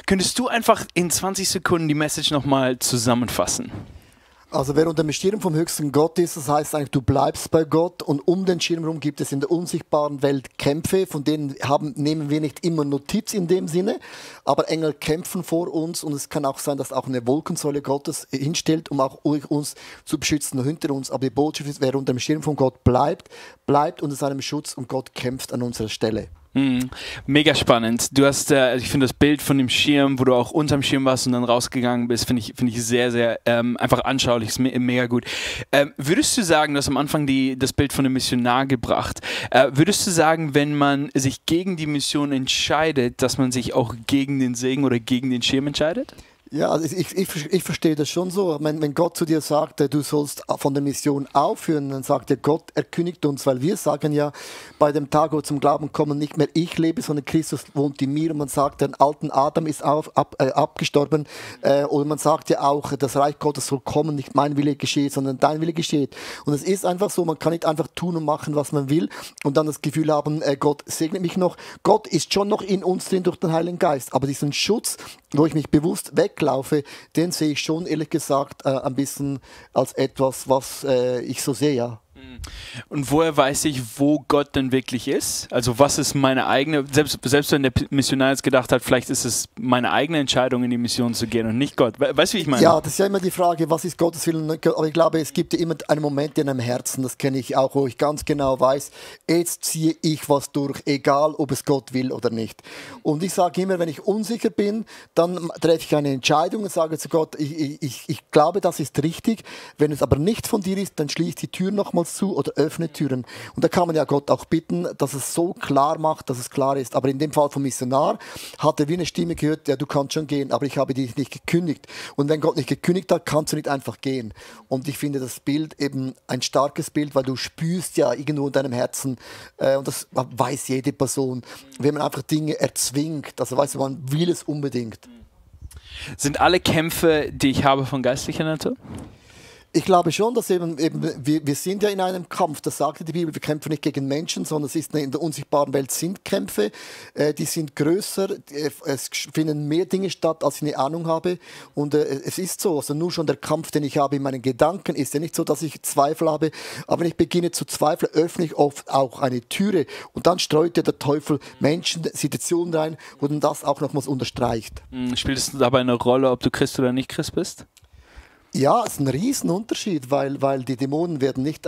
Könntest du einfach in 20 Sekunden die Message nochmal zusammenfassen? Also wer unter dem Schirm vom höchsten Gott ist, das heißt eigentlich, du bleibst bei Gott, und um den Schirm herum gibt es in der unsichtbaren Welt Kämpfe, von denen nehmen wir nicht immer Notiz in dem Sinne, aber Engel kämpfen vor uns, und es kann auch sein, dass auch eine Wolkensäule Gottes hinstellt, um auch uns zu beschützen hinter uns. Aber die Botschaft ist, wer unter dem Schirm von Gott bleibt, bleibt unter seinem Schutz, und Gott kämpft an unserer Stelle. Mega spannend. Du hast, ich finde das Bild von dem Schirm, wo du auch unterm Schirm warst und dann rausgegangen bist, finde ich sehr, sehr einfach anschaulich, ist mega gut. Würdest du sagen, du hast am Anfang das Bild von einem Missionar gebracht, würdest du sagen, wenn man sich gegen die Mission entscheidet, dass man sich auch gegen den Segen oder gegen den Schirm entscheidet? Ja, also ich verstehe das schon so. Wenn Gott zu dir sagt, du sollst von der Mission aufhören, dann sagt er, Gott erkündigt uns, weil wir sagen ja, bei dem Tag, wo wir zum Glauben kommen, nicht mehr ich lebe, sondern Christus wohnt in mir, und man sagt, der alten Adam ist abgestorben, oder man sagt ja auch, das Reich Gottes soll kommen, nicht mein Wille geschieht, sondern dein Wille geschieht. Und es ist einfach so, man kann nicht einfach tun und machen, was man will, und dann das Gefühl haben, Gott segnet mich noch. Gott ist schon noch in uns drin durch den Heiligen Geist, aber diesen Schutz, wo ich mich bewusst weglaufe, den sehe ich schon, ehrlich gesagt, ein bisschen als etwas, was ich so sehe, ja. Und woher weiß ich, wo Gott denn wirklich ist? Also was ist meine eigene, selbst wenn der Missionar jetzt gedacht hat, vielleicht ist es meine eigene Entscheidung, in die Mission zu gehen und nicht Gott. Weißt du, wie ich meine? Ja, das ist ja immer die Frage, was ist Gottes Willen? Aber ich glaube, es gibt ja immer einen Moment in einem Herzen, das kenne ich auch, wo ich ganz genau weiß, jetzt ziehe ich was durch, egal ob es Gott will oder nicht. Und ich sage immer, wenn ich unsicher bin, dann treffe ich eine Entscheidung und sage zu Gott, ich glaube, das ist richtig. Wenn es aber nicht von dir ist, dann schließ die Tür nochmals zu oder öffne Türen. Und da kann man ja Gott auch bitten, dass es so klar macht, dass es klar ist. Aber in dem Fall vom Missionar hat er wie eine Stimme gehört, ja, du kannst schon gehen, aber ich habe dich nicht gekündigt. Und wenn Gott nicht gekündigt hat, kannst du nicht einfach gehen. Und ich finde das Bild eben ein starkes Bild, weil du spürst ja irgendwo in deinem Herzen, und das weiß jede Person, wenn man einfach Dinge erzwingt, also weißt du, man will es unbedingt. Sind alle Kämpfe, die ich habe, von geistlicher Natur? Ich glaube schon, dass wir sind ja in einem Kampf, das sagt die Bibel, wir kämpfen nicht gegen Menschen, sondern in der unsichtbaren Welt sind Kämpfe, die sind größer, es finden mehr Dinge statt, als ich eine Ahnung habe, und es ist so, also nur schon der Kampf, den ich habe in meinen Gedanken, ist ja nicht so, dass ich Zweifel habe, aber wenn ich beginne zu zweifeln, öffne ich oft auch eine Türe, und dann streut ja der Teufel Menschen, Situationen rein, wo dann das auch nochmals unterstreicht. Spielt es dabei eine Rolle, ob du Christ oder nicht Christ bist? Ja, es ist ein Riesenunterschied, weil die Dämonen werden nicht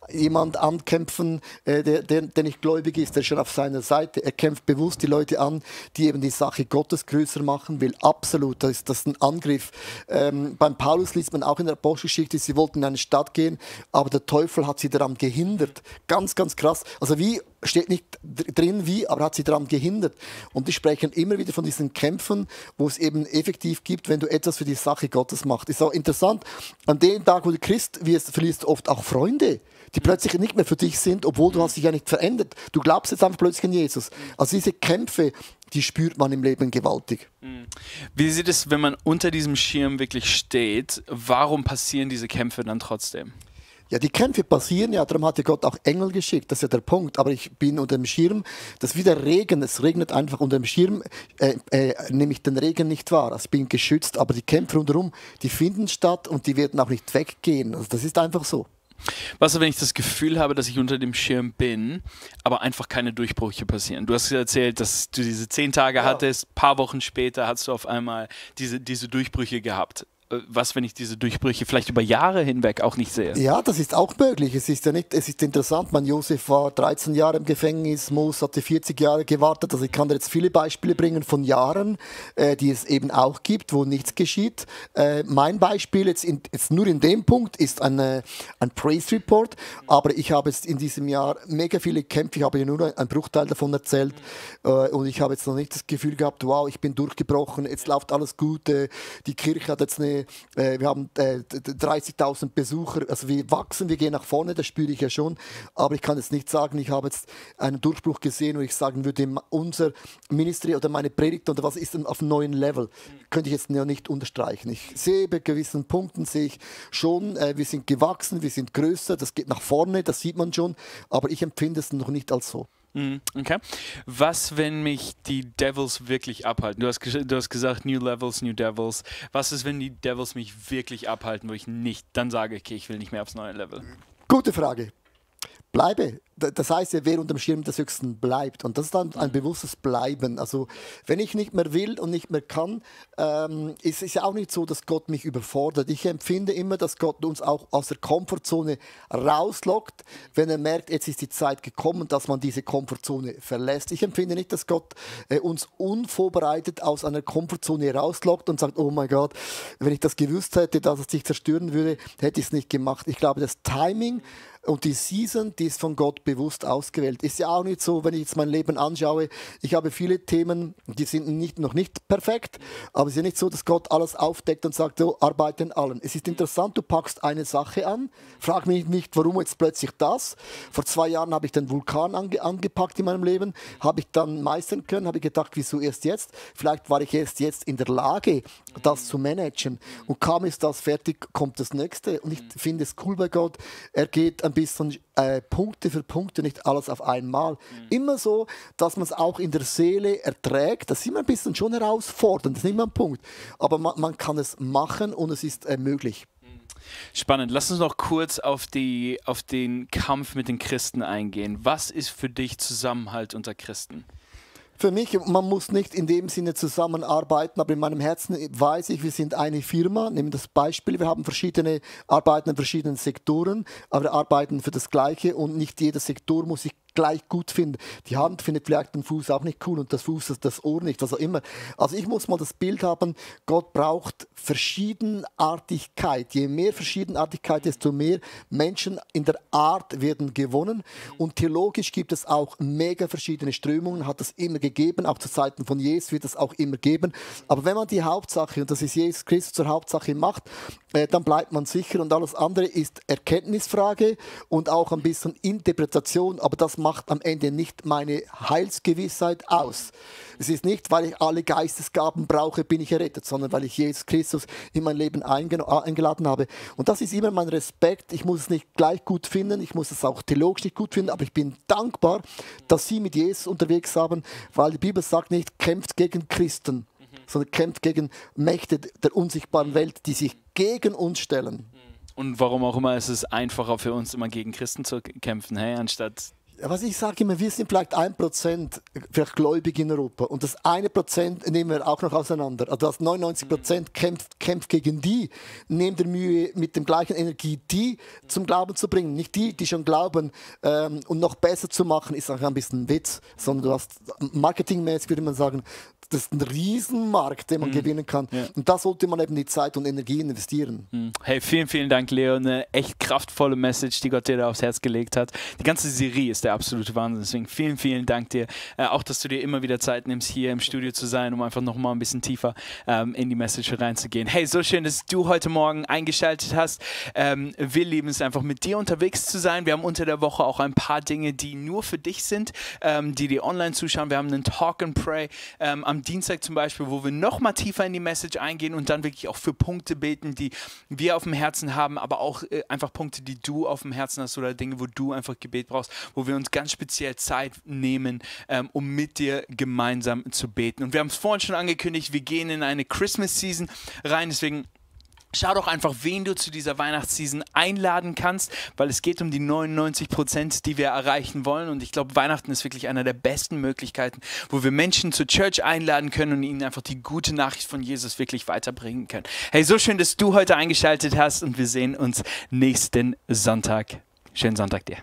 jemand ankämpfen, der nicht gläubig ist, der ist schon auf seiner Seite. Er kämpft bewusst die Leute an, die eben die Sache Gottes größer machen will. Absolut, das ist ein Angriff. Beim Paulus liest man auch in der Apostelgeschichte, sie wollten in eine Stadt gehen, aber der Teufel hat sie daran gehindert. Ganz, ganz krass. Also wie, steht nicht drin wie, aber hat sie daran gehindert. Und die sprechen immer wieder von diesen Kämpfen, wo es eben effektiv gibt, wenn du etwas für die Sache Gottes machst. Ist auch interessant, an dem Tag, wo du Christ wirst, verlierst du oft auch Freunde, die plötzlich nicht mehr für dich sind, obwohl du hast dich ja nicht verändert. Du glaubst jetzt einfach plötzlich an Jesus. Also diese Kämpfe, die spürt man im Leben gewaltig. Wie sieht es, wenn man unter diesem Schirm wirklich steht? Warum passieren diese Kämpfe dann trotzdem? Ja, die Kämpfe passieren ja, darum hat ja Gott auch Engel geschickt, das ist ja der Punkt. Aber ich bin unter dem Schirm, das ist wie der Regen, es regnet einfach unter dem Schirm, nehme ich den Regen nicht wahr. Also ich bin geschützt, aber die Kämpfe rundherum, die finden statt und die werden auch nicht weggehen. Also das ist einfach so. Was, wenn ich das Gefühl habe, dass ich unter dem Schirm bin, aber einfach keine Durchbrüche passieren? Du hast erzählt, dass du diese 10 Tage hattest, ein paar Wochen später hast du auf einmal diese Durchbrüche gehabt. Was, wenn ich diese Durchbrüche vielleicht über Jahre hinweg auch nicht sehe? Ja, das ist auch möglich. Es ist ja nicht, es ist interessant. Josef war 13 Jahre im Gefängnis, Mose hatte 40 Jahre gewartet. Also ich kann dir jetzt viele Beispiele bringen von Jahren, die es eben auch gibt, wo nichts geschieht. Mein Beispiel jetzt nur in dem Punkt ist ein Praise Report, aber ich habe jetzt in diesem Jahr mega viele Kämpfe. Ich habe ja nur einen Bruchteil davon erzählt, und ich habe jetzt noch nicht das Gefühl gehabt, wow, ich bin durchgebrochen, jetzt läuft alles gut, die Kirche hat jetzt wir haben 30.000 Besucher, also wir wachsen, wir gehen nach vorne, das spüre ich ja schon, aber ich kann jetzt nicht sagen, ich habe jetzt einen Durchbruch gesehen, wo ich sagen würde, unser Ministry oder meine Predigt oder was ist denn auf einem neuen Level, könnte ich jetzt ja nicht unterstreichen. Ich sehe bei gewissen Punkten, sehe ich schon, wir sind gewachsen, wir sind größer, das geht nach vorne, das sieht man schon, aber ich empfinde es noch nicht als so. Okay. Was, wenn mich die Devils wirklich abhalten? Du hast gesagt, New Levels, New Devils. Was ist, wenn die Devils mich wirklich abhalten, wo ich nicht dann sage, okay, ich will nicht mehr aufs neue Level? Gute Frage. Bleibe. Das heißt ja, wer unterm Schirm des Höchsten bleibt. Und das ist dann ein bewusstes Bleiben. Also wenn ich nicht mehr will und nicht mehr kann, ist es ja auch nicht so, dass Gott mich überfordert. Ich empfinde immer, dass Gott uns auch aus der Komfortzone rauslockt, wenn er merkt, jetzt ist die Zeit gekommen, dass man diese Komfortzone verlässt. Ich empfinde nicht, dass Gott uns unvorbereitet aus einer Komfortzone rauslockt und sagt, oh mein Gott, wenn ich das gewusst hätte, dass es dich zerstören würde, hätte ich es nicht gemacht. Ich glaube, das Timing und die Season, die ist von Gott bewusst ausgewählt. Ist ja auch nicht so, wenn ich jetzt mein Leben anschaue, ich habe viele Themen, die sind noch nicht perfekt, aber es ist ja nicht so, dass Gott alles aufdeckt und sagt, so, arbeite an allen. Es ist interessant, du packst eine Sache an, frag mich nicht, warum jetzt plötzlich das. Vor 2 Jahren habe ich den Vulkan angepackt in meinem Leben, habe ich dann meistern können, habe ich gedacht, wieso erst jetzt? Vielleicht war ich erst jetzt in der Lage, das zu managen. Und kaum ist das fertig, kommt das Nächste. Und ich finde es cool bei Gott, er geht ein bisschen Punkte für Punkte, nicht alles auf einmal. Immer so, dass man es auch in der Seele erträgt. Das ist immer ein bisschen schon herausfordernd, das ist nicht mehr ein Punkt. Aber man kann es machen und es ist möglich. Spannend. Lass uns noch kurz auf den Kampf mit den Christen eingehen. Was ist für dich Zusammenhalt unter Christen? Für mich, man muss nicht in dem Sinne zusammenarbeiten, aber in meinem Herzen weiß ich, wir sind eine Firma. Nehmen das Beispiel, wir haben arbeiten in verschiedenen Sektoren, aber wir arbeiten für das Gleiche und nicht jeder Sektor muss sich gleich gut finden. Die Hand findet vielleicht den Fuß auch nicht cool und das Fuß das Ohr nicht, was auch immer. Also ich muss mal das Bild haben, Gott braucht Verschiedenartigkeit. Je mehr Verschiedenartigkeit, desto mehr Menschen in der Art werden gewonnen. Und theologisch gibt es auch mega verschiedene Strömungen, hat es immer gegeben, auch zu Zeiten von Jesus wird es auch immer geben. Aber wenn man die Hauptsache, und das ist Jesus Christus, zur Hauptsache macht, dann bleibt man sicher und alles andere ist Erkenntnisfrage und auch ein bisschen Interpretation, aber das macht am Ende nicht meine Heilsgewissheit aus. Es ist nicht, weil ich alle Geistesgaben brauche, bin ich errettet, sondern weil ich Jesus Christus in mein Leben eingeladen habe. Und das ist immer mein Respekt. Ich muss es nicht gleich gut finden, ich muss es auch theologisch nicht gut finden, aber ich bin dankbar, dass Sie mit Jesus unterwegs haben, weil die Bibel sagt nicht, kämpft gegen Christen, sondern kämpft gegen Mächte der unsichtbaren Welt, die sich gegen uns stellen. Und warum auch immer ist es einfacher für uns, immer gegen Christen zu kämpfen, hey, anstatt... Was ich sage immer, wir sind vielleicht 1% vielleicht gläubig in Europa und das 1% nehmen wir auch noch auseinander. Also das 99% kämpft gegen die, nehmen der Mühe mit dem gleichen Energie, die zum Glauben zu bringen. Nicht die, die schon glauben und noch besser zu machen, ist auch ein bisschen ein Witz, sondern du hast marketingmäßig, würde man sagen, das ist ein Riesenmarkt, den man gewinnen kann. Ja. Und da sollte man eben die Zeit und Energie investieren. Hey, vielen, vielen Dank, Leo. Eine echt kraftvolle Message, die Gott dir da aufs Herz gelegt hat. Die ganze Serie ist der absolute Wahnsinn. Deswegen vielen, vielen Dank dir. Auch, dass du dir immer wieder Zeit nimmst, hier im Studio zu sein, um einfach nochmal ein bisschen tiefer in die Message reinzugehen. Hey, so schön, dass du heute Morgen eingeschaltet hast. Wir lieben es einfach, mit dir unterwegs zu sein. Wir haben unter der Woche auch ein paar Dinge, die nur für dich sind, die dir online zuschauen. Wir haben einen Talk and Pray am Dienstag zum Beispiel, wo wir noch mal tiefer in die Message eingehen und dann wirklich auch für Punkte beten, die wir auf dem Herzen haben, aber auch einfach Punkte, die du auf dem Herzen hast oder Dinge, wo du einfach Gebet brauchst, wo wir uns ganz speziell Zeit nehmen, um mit dir gemeinsam zu beten. Und wir haben es vorhin schon angekündigt, wir gehen in eine Christmas-Season rein, deswegen schau doch einfach, wen du zu dieser Weihnachtsseason einladen kannst, weil es geht um die 99%, die wir erreichen wollen. Und ich glaube, Weihnachten ist wirklich einer der besten Möglichkeiten, wo wir Menschen zur Church einladen können und ihnen einfach die gute Nachricht von Jesus wirklich weiterbringen können. Hey, so schön, dass du heute eingeschaltet hast und wir sehen uns nächsten Sonntag. Schönen Sonntag dir.